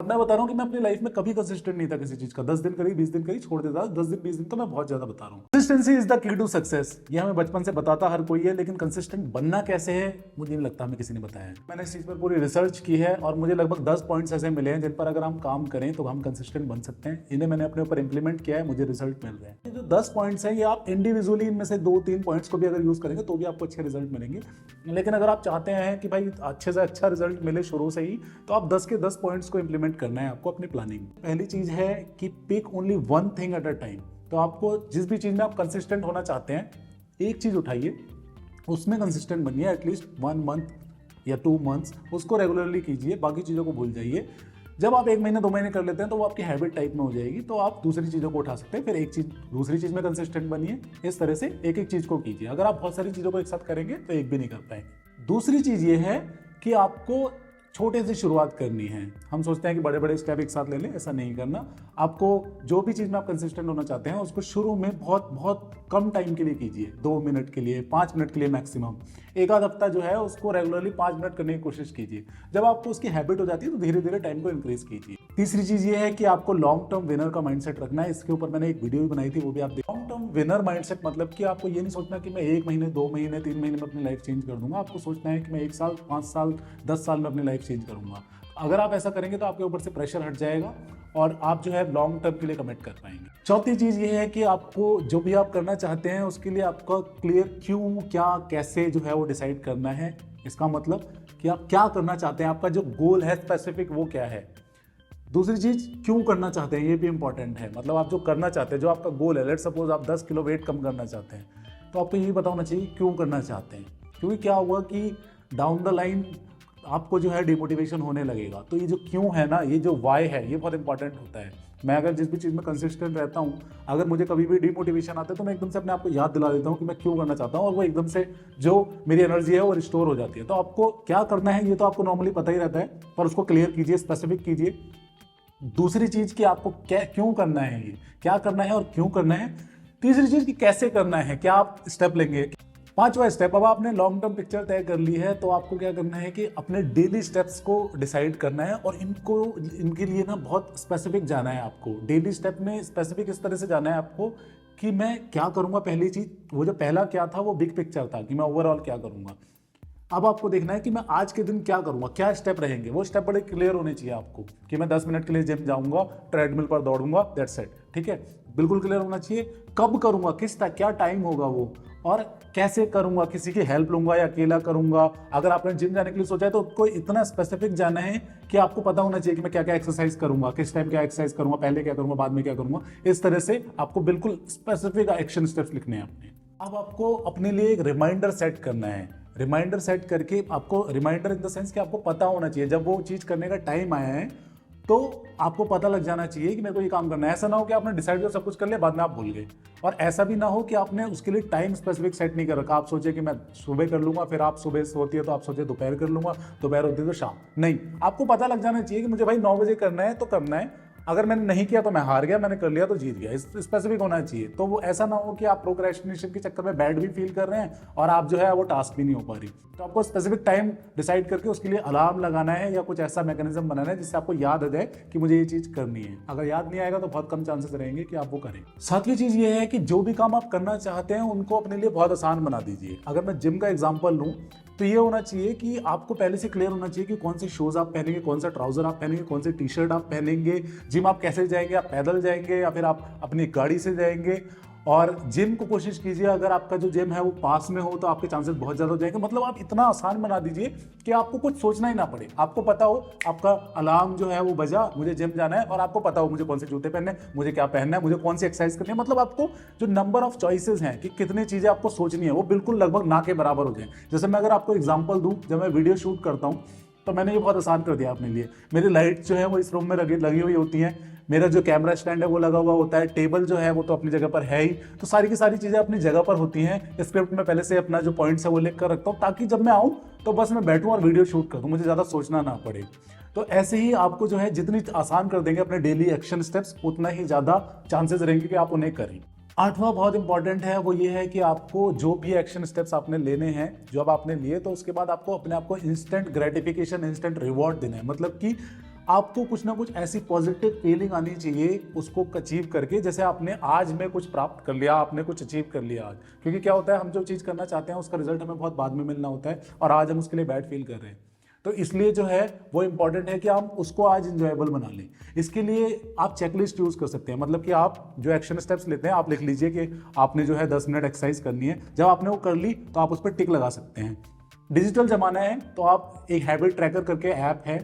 मैं बता रहा हूँ कि मैं अपनी लाइफ में कभी कंसिस्टेंट नहीं था किसी चीज का। 10 दिन करी, 20 दिन करी, छोड़ देता। 10 दिन 20 दिन तो मैं बहुत ज्यादा बता रहा हूँ। Consistency is the key to success. ये हमें बचपन से बताता हर कोई है, लेकिन कंसिस्टेंट बनना कैसे है मुझे नहीं लगता हमें किसी ने बताया है। मैंने इस चीज पर पूरी रिसर्च की है और मुझे लगभग 10 पॉइंट्स ऐसे मिले हैं जिन पर अगर हम काम करें तो हम कंसिस्टेंट बन सकते हैं। इन्हें मैंने अपने ऊपर इंप्लीमेंट किया है, मुझे रिजल्ट मिल रहे हैं। ये जो 10 पॉइंट्स हैं ये आप इंडिविजुअली इनमें से 2-3 पॉइंट्स को भी अगर यूज करेंगे तो भी आपको अच्छे रिजल्ट मिलेंगे। लेकिन अगर आप चाहते हैं कि भाई अच्छे से अच्छा रिजल्ट मिले शुरू से ही, तो आप 10 के 10 पॉइंट्स को इंप्लीमेंट करना है आपको अपनी प्लानिंग। पहली चीज है कि pick only one thing at a time. तो आपको जिस भी चीज में आप कंसिस्टेंट होना चाहते हैं, एक चीज उठाइए, उसमें कंसिस्टेंट बनिए। एटलीस्ट 1 मंथ या 2 मंथ्स उसको रेगुलरली कीजिए, बाकी चीज़ों को भूल जाइए। जब आप 1 महीने 2 महीने कर लेते हैं तो वो आपकी हैबिट टाइप में हो जाएगी, तो आप दूसरी चीज़ों को उठा सकते हैं। फिर एक चीज़ दूसरी चीज़ में कंसिस्टेंट बनिए। इस तरह से एक एक चीज़ को कीजिए। अगर आप बहुत सारी चीज़ों को एक साथ करेंगे तो एक भी नहीं कर पाएंगे। दूसरी चीज़ ये है कि आपको छोटे से शुरुआत करनी है। हम सोचते हैं कि बड़े बड़े स्टेप एक साथ ले लें, ऐसा नहीं करना। आपको जो भी चीज़ में आप कंसिस्टेंट होना चाहते हैं उसको शुरू में बहुत बहुत कम टाइम के लिए कीजिए, 2 मिनट के लिए, 5 मिनट के लिए मैक्सिमम। एक आध हफ्ता जो है उसको रेगुलरली 5 मिनट करने की कोशिश कीजिए। जब आपको उसकी हैबिट हो जाती है तो धीरे धीरे टाइम को इंक्रीज कीजिए। तीसरी चीज़ ये है कि आपको लॉन्ग टर्म विनर का माइंडसेट रखना है। इसके ऊपर मैंने एक वीडियो भी बनाई थी, वो भी आप देखिए। लॉन्ग टर्म विनर माइंडसेट मतलब कि आपको ये नहीं सोचना कि मैं 1 महीने 2 महीने 3 महीने में अपनी लाइफ चेंज कर दूंगा। आपको सोचना है कि मैं 1 साल 5 साल 10 साल में अपनी लाइफ चेंज करूंगा। अगर आप ऐसा करेंगे तो आपके ऊपर से प्रेशर हट जाएगा और आप जो है लॉन्ग टर्म के लिए कमिट कर पाएंगे। चौथी चीज़ ये है कि आपको जो भी आप करना चाहते हैं उसके लिए आपका क्लियर क्यों, क्या, कैसे जो है वो डिसाइड करना है। इसका मतलब कि आप क्या करना चाहते हैं, आपका जो गोल है स्पेसिफिक वो क्या है। दूसरी चीज़ क्यों करना चाहते हैं, ये भी इंपॉर्टेंट है। मतलब आप जो करना चाहते हैं, जो आपका गोल है, लेट सपोज आप 10 किलो वेट कम करना चाहते हैं, तो आपको यही पता होना चाहिए क्यों करना चाहते हैं। क्योंकि क्या हुआ कि डाउन द लाइन आपको जो है डिमोटिवेशन होने लगेगा। तो ये जो क्यों है ना, ये जो वाई है, ये बहुत इंपॉर्टेंट होता है। मैं अगर जिस भी चीज़ में कंसिस्टेंट रहता हूँ, अगर मुझे कभी भी डिमोटिवेशन आता है तो मैं एकदम से अपने आप को याद दिला देता हूँ कि मैं क्यों करना चाहता हूँ, और वो एकदम से जो मेरी एनर्जी है वो रिस्टोर हो जाती है। तो आपको क्या करना है ये तो आपको नॉर्मली पता ही रहता है, पर उसको क्लियर कीजिए, स्पेसिफिक कीजिए। दूसरी चीज़ कि आपको क्यों करना है, ये क्या करना है और क्यों करना है। तीसरी चीज़ कि कैसे करना है, क्या आप स्टेप लेंगे। पांचवा स्टेप, अब आपने लॉन्ग टर्म पिक्चर तय कर ली है तो आपको क्या करना है कि अपने डेली स्टेप्स को डिसाइड करना है, और इनके लिए ना बहुत स्पेसिफिक जाना है आपको। डेली स्टेप में स्पेसिफिक इस तरह से जाना है आपको कि मैं क्या करूंगा। पहली चीज, वो जो पहला क्या था वो बिग पिक्चर था कि मैं ओवरऑल क्या करूंगा। अब आपको देखना है कि मैं आज के दिन क्या करूंगा, क्या स्टेप रहेंगे। वो स्टेप बड़े क्लियर होने चाहिए आपको कि मैं 10 मिनट के लिए जिम जाऊंगा, ट्रेडमिल पर दौड़ूंगा, दैट्स इट। ठीक है, बिल्कुल क्लियर होना चाहिए। कब करूंगा, क्या टाइम होगा वो, और कैसे करूंगा, किसी की हेल्प लूंगा या अकेला करूंगा। अगर आपने जिम जाने के लिए सोचा है तो कोई इतना स्पेसिफिक जाना है कि आपको पता होना चाहिए कि मैं क्या क्या एक्सरसाइज करूंगा, किस टाइम क्या एक्सरसाइज करूंगा, पहले क्या करूंगा, बाद में क्या करूंगा। इस तरह से आपको बिल्कुल स्पेसिफिक एक्शन स्टेप्स लिखने हैं अपने। अब आपको अपने लिए एक रिमाइंडर सेट करना है। रिमाइंडर सेट करके आपको, रिमाइंडर इन द सेंस कि आपको पता होना चाहिए जब वो चीज़ करने का टाइम आया है तो आपको पता लग जाना चाहिए कि मेरे को ये काम करना है। ऐसा ना हो कि आपने डिसाइड कर सब कुछ कर लिया, बाद में आप भूल गए। और ऐसा भी ना हो कि आपने उसके लिए टाइम स्पेसिफिक सेट नहीं कर रखा। आप सोचे कि मैं सुबह कर लूंगा, फिर आप सुबह होती है तो आप सोचे दोपहर कर लूंगा, दोपहर होती है तो शाम। नहीं, आपको पता लग जाना चाहिए कि मुझे भाई 9 बजे करना है तो करना है। अगर मैंने नहीं किया तो मैं हार गया, मैंने कर लिया तो जीत गया। स्पेसिफिक होना चाहिए। तो वो ऐसा ना हो कि आप प्रोक्रेस्टिनेशन के चक्कर में बैड भी फील कर रहे हैं और आप जो है वो टास्क भी नहीं हो पा रही। तो आपको स्पेसिफिक टाइम डिसाइड करके उसके लिए अलार्म लगाना है या कुछ ऐसा मैकेनिज्म बनाना है जिससे आपको याद आ जाए कि मुझे ये चीज करनी है। अगर याद नहीं आएगा तो बहुत कम चांसेस रहेंगे कि आप वो करें। सातवीं चीज ये है कि जो भी काम आप करना चाहते हैं उनको अपने लिए बहुत आसान बना दीजिए। अगर मैं जिम का एग्जाम्पल लूँ तो ये होना चाहिए कि आपको पहले से क्लियर होना चाहिए कि कौन से शूज आप पहनेंगे, कौन सा ट्राउजर आप पहनेंगे, कौन सी टी शर्ट आप पहनेंगे। जिम आप कैसे जाएंगे, आप पैदल जाएंगे या फिर आप अपनी गाड़ी से जाएंगे। और जिम को कोशिश कीजिए, अगर आपका जो जिम है वो पास में हो तो आपके चांसेस बहुत ज़्यादा हो जाएंगे। मतलब आप इतना आसान बना दीजिए कि आपको कुछ सोचना ही ना पड़े। आपको पता हो, आपका अलार्म जो है वो बजा, मुझे जिम जाना है, और आपको पता हो मुझे कौन से जूते पहनने, मुझे क्या पहनना है, मुझे कौन सी एक्सरसाइज करनी है। मतलब आपको जो नंबर ऑफ चॉइसेस हैं कि कितनी चीज़ें आपको सोचनी है वो बिल्कुल लगभग ना के बराबर हो जाए। जैसे मैं अगर आपको एग्जाम्पल दूँ, जब मैं वीडियो शूट करता हूँ तो मैंने ये बहुत आसान कर दिया अपने लिए। मेरी लाइट जो है वो इस रूम में लगी हुई होती हैं, मेरा जो कैमरा स्टैंड है वो लगा हुआ होता है, टेबल जो है वो तो अपनी जगह पर है ही। तो सारी की सारी चीज़ें अपनी जगह पर होती हैं। स्क्रिप्ट में पहले से अपना जो पॉइंट्स है वो लिख कर रखता हूँ ताकि जब मैं आऊँ तो बस मैं बैठूँ और वीडियो शूट कर दूँ, मुझे ज़्यादा सोचना ना पड़े। तो ऐसे ही आपको जो है जितनी आसान कर देंगे अपने डेली एक्शन स्टेप्स, उतना ही ज़्यादा चांसेस रहेंगे कि आप उन्हें करें। आठवां बहुत इंपॉर्टेंट है, वो ये है कि आपको जो भी एक्शन स्टेप्स आपने लेने हैं, जो अब आपने लिए, तो उसके बाद आपको अपने आप को इंस्टेंट ग्रेटिफिकेशन, इंस्टेंट रिवॉर्ड देना है। मतलब कि आपको कुछ ना कुछ ऐसी पॉजिटिव फीलिंग आनी चाहिए उसको अचीव करके, जैसे आपने आज में कुछ प्राप्त कर लिया, आपने कुछ अचीव कर लिया आज। क्योंकि क्या होता है, हम जो चीज़ करना चाहते हैं उसका रिजल्ट हमें बहुत बाद में मिलना होता है और आज हम उसके लिए बैड फील कर रहे हैं। तो इसलिए जो है वो इंपॉर्टेंट है कि हम उसको आज इंजॉयबल बना लें। इसके लिए आप चेकलिस्ट यूज़ कर सकते हैं, मतलब कि आप जो एक्शन स्टेप्स लेते हैं आप लिख लीजिए कि आपने जो है 10 मिनट एक्सरसाइज करनी है। जब आपने वो कर ली तो आप उस पर टिक लगा सकते हैं। डिजिटल ज़माना है तो आप एक हैबिट ट्रैकर करके ऐप है,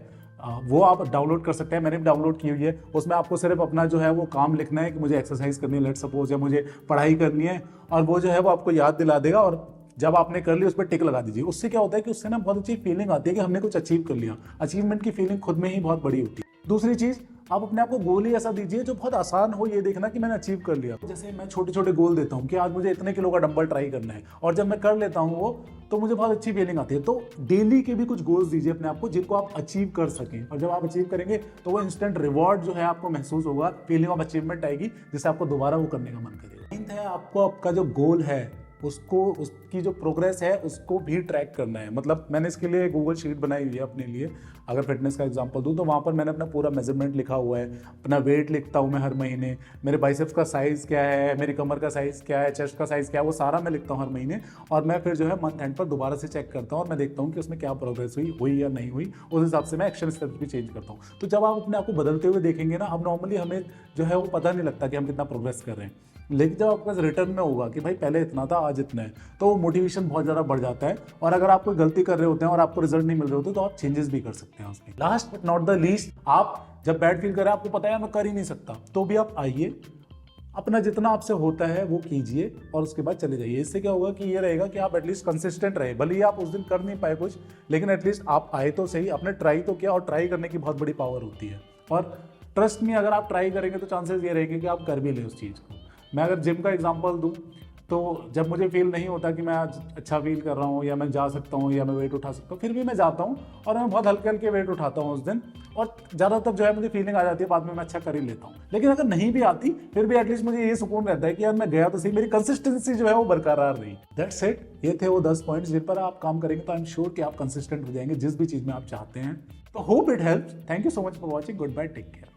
वो आप डाउनलोड कर सकते हैं। मैंने भी डाउनलोड की हुई है। उसमें आपको सिर्फ अपना जो है वो काम लिखना है कि मुझे एक्सरसाइज करनी है, लेट सपोज, या मुझे पढ़ाई करनी है, और वो जो है वो आपको याद दिला देगा। और जब आपने कर ली उस पर टिक लगा दीजिए। उससे क्या होता है कि उससे ना बहुत अच्छी फीलिंग आती है कि हमने कुछ अचीव कर लिया। अचीवमेंट की फीलिंग खुद में ही बहुत बड़ी होती है। दूसरी चीज़, आप अपने आप को गोल ही ऐसा दीजिए जो बहुत आसान हो ये देखना कि मैंने अचीव कर लिया। जैसे मैं छोटे छोटे गोल देता हूँ कि आज मुझे इतने किलो का डंबल ट्राई करना है, और जब मैं कर लेता हूँ वो, तो मुझे बहुत अच्छी फीलिंग आती है। तो डेली के भी कुछ गोल्स दीजिए अपने आप को जिनको आप अचीव कर सकें, और जब आप अचीव करेंगे तो वो इंस्टेंट रिवॉर्ड जो है आपको महसूस होगा, फीलिंग ऑफ अचीवमेंट आएगी, जिससे आपको दोबारा वो करने का मन करेगा। मेन है आपको आपका जो गोल है उसको, उसकी जो प्रोग्रेस है उसको भी ट्रैक करना है। मतलब मैंने इसके लिए गूगल शीट बनाई हुई है अपने लिए। अगर फिटनेस का एग्जांपल दूं तो वहाँ पर मैंने अपना पूरा मेजरमेंट लिखा हुआ है, अपना वेट लिखता हूँ मैं हर महीने, मेरे बाइसेप्स का साइज़ क्या है, मेरी कमर का साइज़ क्या है, चेस्ट का साइज़ क्या है, वो सारा मैं लिखता हूँ हर महीने। और मैं फिर जो है मंथ एंड पर दोबारा से चेक करता हूँ और मैं देखता हूँ कि उसमें क्या प्रोग्रेस हुई या नहीं हुई। उस हिसाब से मैं एक्शन स्टेप्स भी चेंज करता हूँ। तो जब आप अपने आप को बदलते हुए देखेंगे ना, अब नॉर्मली हमें जो है वो पता नहीं लगता कि हम कितना प्रोग्रेस कर रहे हैं। लेकिन जब आपके पास रिटर्न में होगा कि भाई पहले इतना था आज इतना है, तो वो मोटिवेशन बहुत ज़्यादा बढ़ जाता है। और अगर आप कोई गलती कर रहे होते हैं और आपको रिजल्ट नहीं मिल रहे होते तो आप चेंजेस भी कर सकते हैं उसमें। Last but not the least, आप जब बैड फील करें, आपको पता है मैं कर ही नहीं सकता, तो भी आप आइए, अपना जितना आपसे होता है वो कीजिए और उसके बाद चले जाइए। इससे क्या होगा कि ये रहेगा कि आप एटलीस्ट कंसिस्टेंट रहे। भले ही आप उस दिन कर नहीं पाए कुछ, लेकिन एटलीस्ट आप आए तो सही, आपने ट्राई तो किया, और ट्राई करने की बहुत बड़ी पावर होती है। और ट्रस्ट में अगर आप ट्राई करेंगे तो चांसेस ये रहेंगे कि आप कर भी लें उस चीज़ को। मैं अगर जिम का एग्जांपल दूं तो जब मुझे फील नहीं होता कि मैं आज अच्छा फील कर रहा हूं, या मैं जा सकता हूं, या मैं वेट उठा सकता हूं, फिर भी मैं जाता हूं और मैं बहुत हल्के हल्के वेट उठाता हूं उस दिन, और ज़्यादातर जो है मुझे फीलिंग आ जाती है बाद में मैं अच्छा कर ही लेता हूं। लेकिन अगर नहीं भी आती फिर भी एटलीस्ट मुझे ये सुकून रहता है कि यार मैं गया तो सही, मेरी कंसिस्टेंसी जो है वो बरकरार रही। That's it. ये थे वो 10 पॉइंट्स जिन पर आप काम करेंगे तो आई एम श्योर कि आप कंसिस्टेंट हो जाएंगे जिस भी चीज़ में आप चाहते हैं। तो hope it helps. Thank you so much for watching. Goodbye, take care.